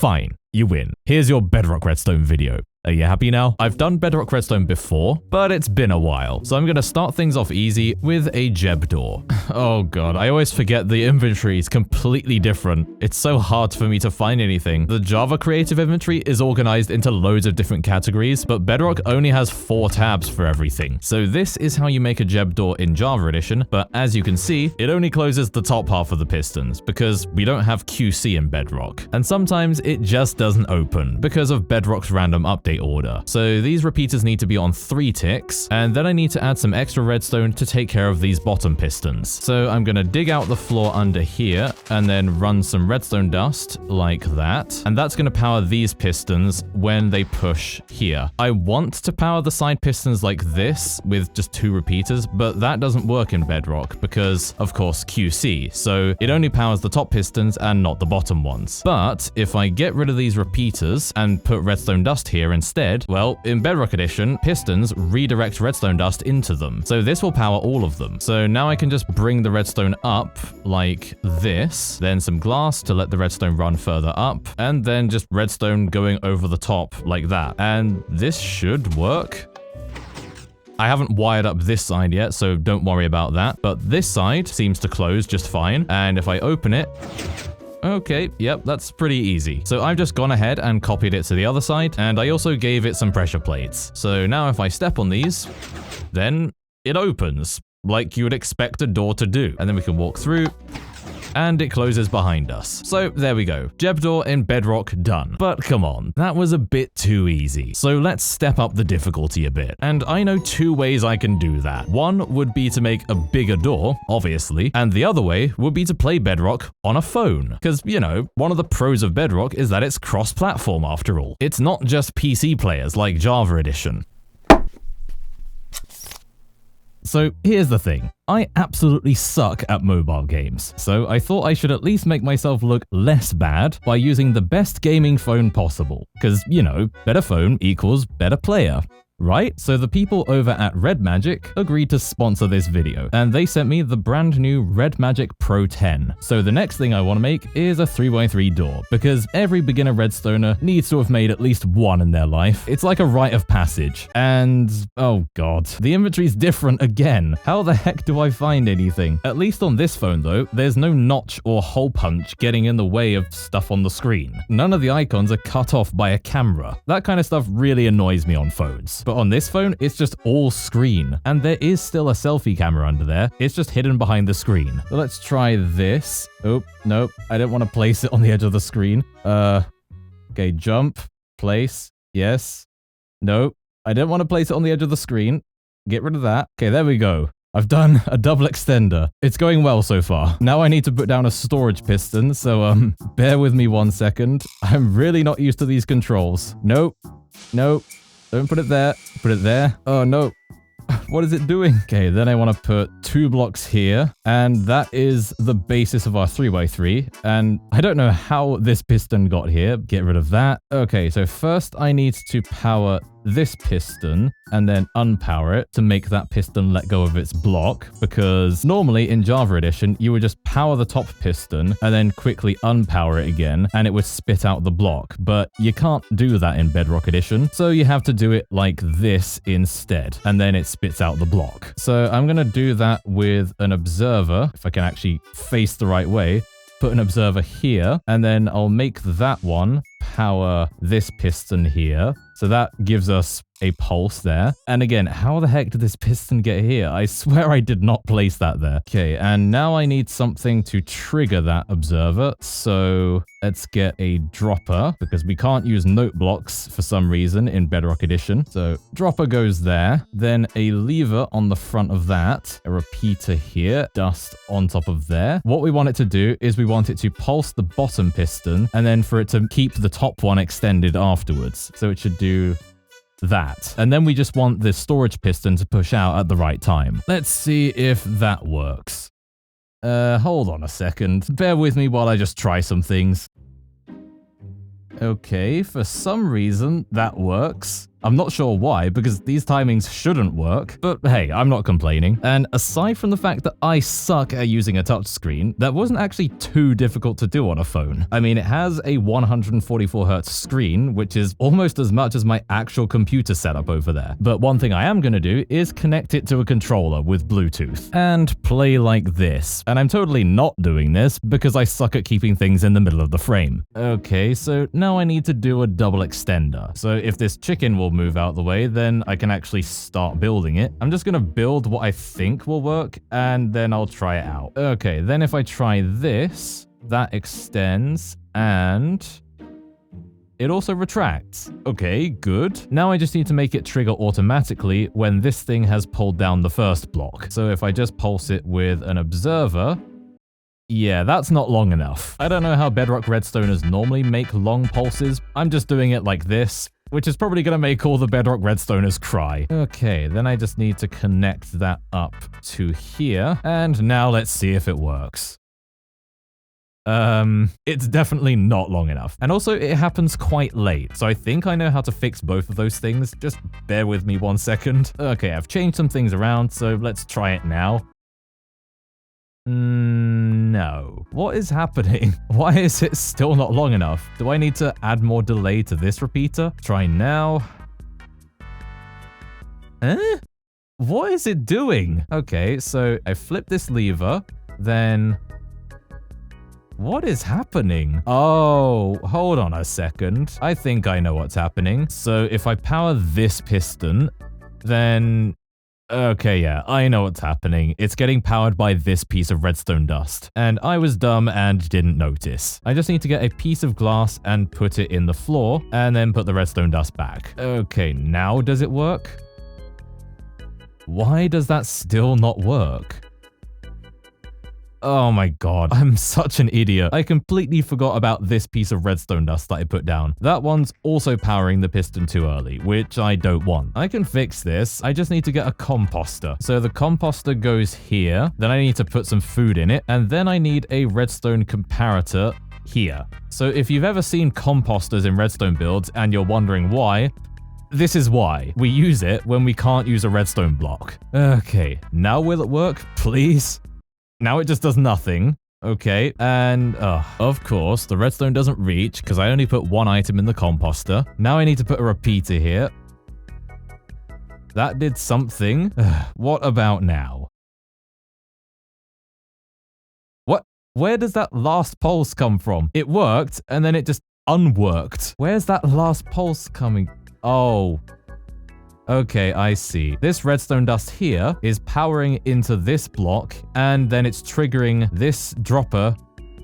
Fine, you win. Here's your Bedrock Redstone video. Are you happy now? I've done Bedrock Redstone before, but it's been a while. So I'm going to start things off easy with a Jeb door. Oh god, I always forget the inventory is completely different. It's so hard for me to find anything. The Java creative inventory is organized into loads of different categories, but Bedrock only has 4 tabs for everything. So this is how you make a Jeb door in Java Edition, but as you can see, it only closes the top half of the pistons because we don't have QC in Bedrock. And sometimes it just doesn't open because of Bedrock's random update order. So these repeaters need to be on 3 ticks, and then I need to add some extra redstone to take care of these bottom pistons. So I'm gonna dig out the floor under here and then run some redstone dust like that, and that's gonna power these pistons when they push here. I want to power the side pistons like this with just 2 repeaters, but that doesn't work in Bedrock because, of course, QC, so it only powers the top pistons and not the bottom ones. But if I get rid of these repeaters and put redstone dust here instead, well, in Bedrock Edition, pistons redirect redstone dust into them. So this will power all of them. So now I can just bring the redstone up like this, then some glass to let the redstone run further up, and then just redstone going over the top like that. And this should work. I haven't wired up this side yet, so don't worry about that. But this side seems to close just fine. And if I open it, okay, yep, that's pretty easy. So I've just gone ahead and copied it to the other side, and I also gave it some pressure plates. So now if I step on these, then it opens, like you would expect a door to do. And then we can walk through, and it closes behind us. So there we go. Jeb door in Bedrock done. But come on, that was a bit too easy. So let's step up the difficulty a bit. And I know 2 ways I can do that. One would be to make a bigger door, obviously, and the other way would be to play Bedrock on a phone. Because, you know, one of the pros of Bedrock is that it's cross-platform after all. It's not just PC players like Java Edition. So here's the thing, I absolutely suck at mobile games, so I thought I should at least make myself look less bad by using the best gaming phone possible, because, you know, better phone equals better player. Right? So the people over at REDMAGIC agreed to sponsor this video, and they sent me the brand new REDMAGIC Pro 10. So the next thing I want to make is a 3x3 door, because every beginner Redstoner needs to have made at least one in their life. It's like a rite of passage. And, oh god, the inventory's different again. How the heck do I find anything? At least on this phone though, there's no notch or hole punch getting in the way of stuff on the screen. None of the icons are cut off by a camera. That kind of stuff really annoys me on phones. But on this phone, it's just all screen, and there is still a selfie camera under there. It's just hidden behind the screen. So let's try this. Oh, nope. I don't want to place it on the edge of the screen. Okay, jump, place, yes. Nope. I don't want to place it on the edge of the screen. Get rid of that. Okay, there we go. I've done a double extender. It's going well so far. Now I need to put down a storage piston, so bear with me 1 second. I'm really not used to these controls. Nope. Nope. Don't put it there. Put it there. Oh, no. What is it doing? Okay, then I want to put 2 blocks here, and that is the basis of our 3x3, and I don't know how this piston got here. Get rid of that. Okay, so first I need to power this piston and then unpower it to make that piston let go of its block, because normally in Java Edition you would just power the top piston and then quickly unpower it again and it would spit out the block, but you can't do that in Bedrock Edition, so you have to do it like this instead, and then it spits out the block. So I'm gonna do that with an observer, if I can actually face the right way. Put an observer here, and then I'll make that one power this piston here. So that gives us a pulse there. And again, how the heck did this piston get here? I swear I did not place that there. Okay, and now I need something to trigger that observer. So let's get a dropper, because we can't use note blocks for some reason in Bedrock Edition. So dropper goes there, then a lever on the front of that, a repeater here, dust on top of there. What we want it to do is we want it to pulse the bottom piston, and then for it to keep the top one extended afterwards. So it should do that. And then we just want the storage piston to push out at the right time. Let's see if that works. Hold on a second. Bear with me while I just try some things. Okay, for some reason that works. I'm not sure why, because these timings shouldn't work, but hey, I'm not complaining. And aside from the fact that I suck at using a touchscreen, that wasn't actually too difficult to do on a phone. I mean, it has a 144Hz screen, which is almost as much as my actual computer setup over there. But one thing I am going to do is connect it to a controller with Bluetooth and play like this. And I'm totally not doing this because I suck at keeping things in the middle of the frame. Okay, so now I need to do a double extender. So if this chicken will move out the way, then I can actually start building it. I'm just going to build what I think will work, and then I'll try it out. Okay, then if I try this, that extends, and it also retracts. Okay, good. Now I just need to make it trigger automatically when this thing has pulled down the first block. So if I just pulse it with an observer, yeah, that's not long enough. I don't know how Bedrock Redstoners normally make long pulses. I'm just doing it like this, which is probably going to make all the Bedrock Redstoners cry. Okay, then I just need to connect that up to here. And now let's see if it works. It's definitely not long enough. And also, it happens quite late. So I think I know how to fix both of those things. Just bear with me 1 second. Okay, I've changed some things around, so let's try it now. No. What is happening? Why is it still not long enough? Do I need to add more delay to this repeater? Try now. What is it doing? Okay, so I flip this lever, then... What is happening? Oh, hold on a second. I think I know what's happening. So if I power this piston, then... Okay, yeah, I know what's happening. It's getting powered by this piece of redstone dust. And I was dumb and didn't notice. I just need to get a piece of glass and put it in the floor, and then put the redstone dust back. Okay, now does it work? Why does that still not work? Oh my god, I'm such an idiot. I completely forgot about this piece of redstone dust that I put down. That one's also powering the piston too early, which I don't want. I can fix this. I just need to get a composter. So the composter goes here, then I need to put some food in it, and then I need a redstone comparator here. So if you've ever seen composters in redstone builds and you're wondering why, this is why. We use it when we can't use a redstone block. Okay, now will it work, please? Now it just does nothing. Okay, and of course, the redstone doesn't reach because I only put one item in the composter. Now I need to put a repeater here. That did something. What about now? What? Where does that last pulse come from? It worked, and then it just unworked. Where's that last pulse coming? Oh. Okay, I see. This redstone dust here is powering into this block, and then it's triggering this dropper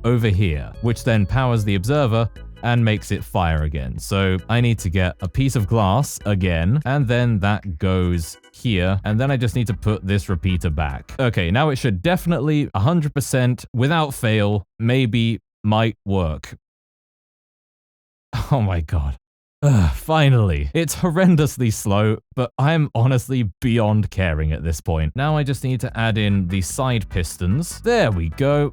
over here, which then powers the observer and makes it fire again. So I need to get a piece of glass again, and then that goes here, and then I just need to put this repeater back. Okay, now it should definitely 100% without fail, maybe might work. Oh my god. Finally. It's horrendously slow, but I'm honestly beyond caring at this point. Now I just need to add in the side pistons. There we go.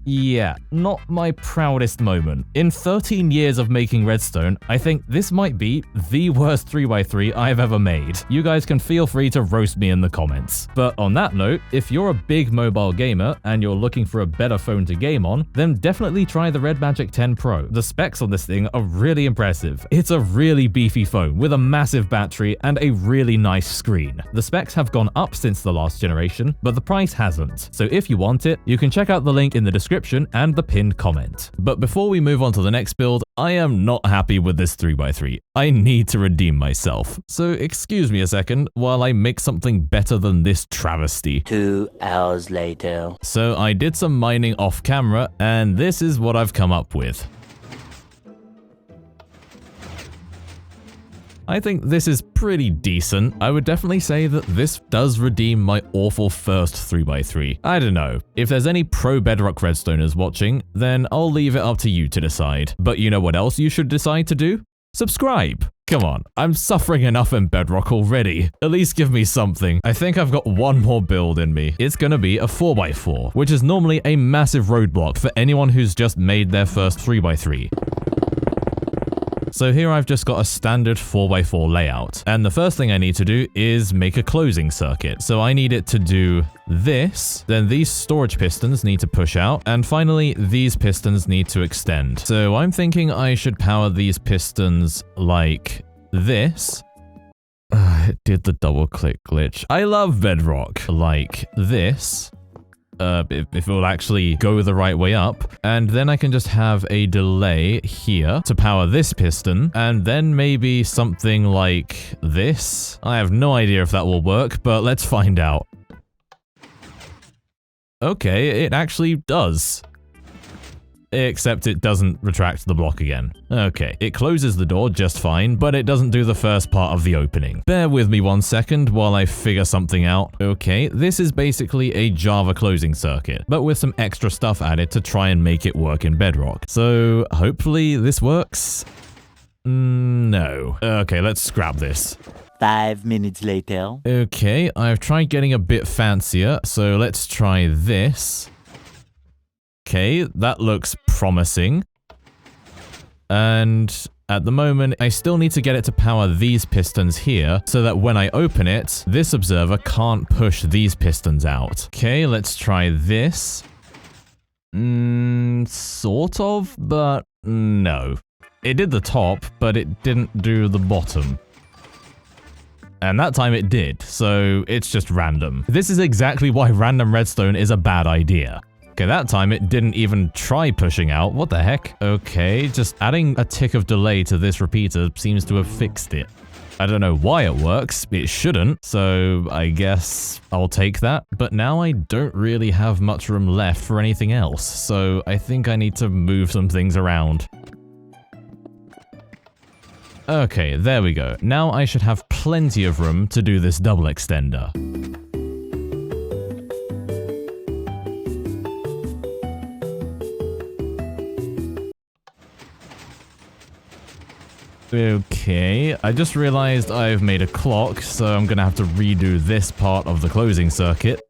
Yeah, not my proudest moment. In 13 years of making redstone, I think this might be the worst 3x3 I've ever made. You guys can feel free to roast me in the comments. But on that note, if you're a big mobile gamer and you're looking for a better phone to game on, then definitely try the REDMAGIC 10 Pro. The specs on this thing are really impressive. It's a really beefy phone with a massive battery and a really nice screen. The specs have gone up since the last generation, but the price hasn't. So if you want it, you can check out the link in the description and the pinned comment. But before we move on to the next build, I am not happy with this 3x3. I need to redeem myself. So excuse me a second while I make something better than this travesty. 2 hours later. So I did some mining off camera, and this is what I've come up with. I think this is pretty decent. I would definitely say that this does redeem my awful first 3x3. I don't know. If there's any pro Bedrock Redstoners watching, then I'll leave it up to you to decide. But you know what else you should decide to do? Subscribe! Come on, I'm suffering enough in Bedrock already. At least give me something. I think I've got one more build in me. It's gonna be a 4x4, which is normally a massive roadblock for anyone who's just made their first 3x3. So here I've just got a standard 4x4 layout. And the first thing I need to do is make a closing circuit. So I need it to do this, then these storage pistons need to push out, and finally these pistons need to extend. So I'm thinking I should power these pistons like this. It did the double click glitch. I love Bedrock. Like this. If it will actually go the right way up. And then I can just have a delay here to power this piston, and then maybe something like this. I have no idea if that will work, but let's find out. Okay, it actually does. Except it doesn't retract the block again. Okay, it closes the door just fine, but it doesn't do the first part of the opening. Bear with me 1 second while I figure something out. Okay, this is basically a Java closing circuit, but with some extra stuff added to try and make it work in Bedrock. So hopefully this works. No. Okay, let's scrap this. 5 minutes later. Okay, I've tried getting a bit fancier, so let's try this. Okay, that looks promising. And at the moment, I still need to get it to power these pistons here so that when I open it, this observer can't push these pistons out. Okay, let's try this. Sort of, but no. It did the top, but it didn't do the bottom. And that time it did, so it's just random. This is exactly why random redstone is a bad idea. Okay, that time it didn't even try pushing out. What the heck? Okay, just adding a tick of delay to this repeater seems to have fixed it. I don't know why it works. It shouldn't, so I guess I'll take that. But now I don't really have much room left for anything else, so I think I need to move some things around. Okay, there we go. Now I should have plenty of room to do this double extender. Okay, I just realized I've made a clock, so I'm gonna have to redo this part of the closing circuit.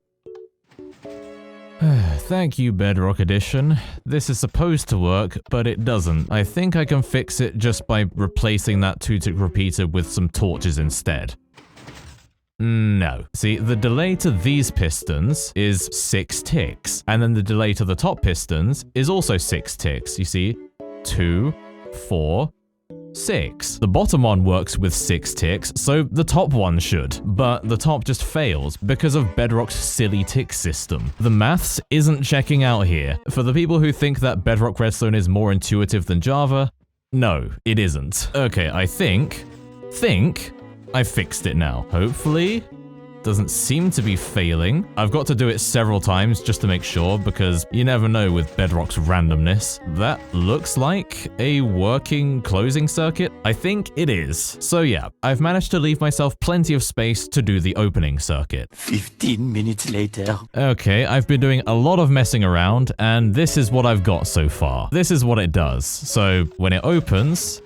Thank you, Bedrock Edition. This is supposed to work, but it doesn't. I think I can fix it just by replacing that 2-tick repeater with some torches instead. No. See, the delay to these pistons is 6 ticks, and then the delay to the top pistons is also 6 ticks. You see? 2, 4, 6. The bottom one works with 6 ticks, so the top one should. But the top just fails because of Bedrock's silly tick system. The maths isn't checking out here. For the people who think that Bedrock Redstone is more intuitive than Java, no, it isn't. Okay, I think I fixed it now. Hopefully. Doesn't seem to be failing. I've got to do it several times just to make sure, because you never know with Bedrock's randomness. That looks like a working closing circuit. I think it is. So yeah, I've managed to leave myself plenty of space to do the opening circuit. 15 minutes later. Okay, I've been doing a lot of messing around, and this is what I've got so far. This is what it does. So when it opens,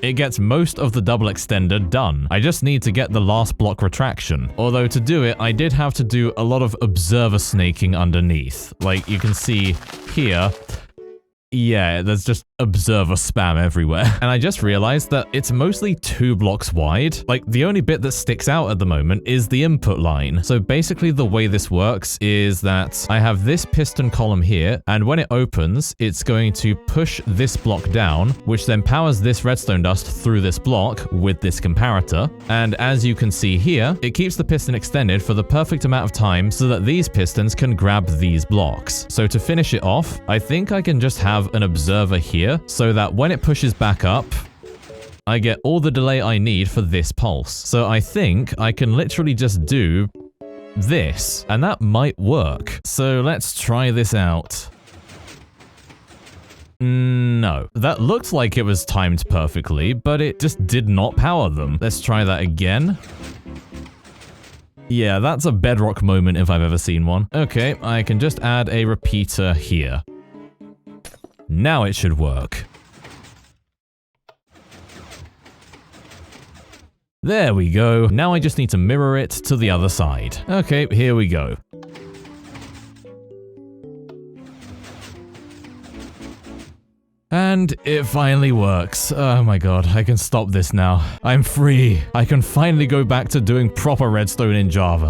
it gets most of the double extender done. I just need to get the last block retraction. Although to do it, I did have to do a lot of observer snaking underneath. Like you can see here, yeah, there's just observer spam everywhere. And I just realized that it's mostly 2 blocks wide. Like the only bit that sticks out at the moment is the input line. So basically the way this works is that I have this piston column here, and when it opens, it's going to push this block down, which then powers this redstone dust through this block with this comparator. And as you can see here, it keeps the piston extended for the perfect amount of time so that these pistons can grab these blocks. So to finish it off, I think I can just have an observer here so that when it pushes back up, I get all the delay I need for this pulse. So I think I can literally just do this, and that might work. So let's try this out. No, that looked like it was timed perfectly, but it just did not power them. Let's try that again. Yeah, that's a Bedrock moment if I've ever seen one. Okay, I can just add a repeater here. Now it should work. There we go. Now I just need to mirror it to the other side. Okay, here we go. And it finally works. Oh my god, I can stop this now. I'm free. I can finally go back to doing proper redstone in Java.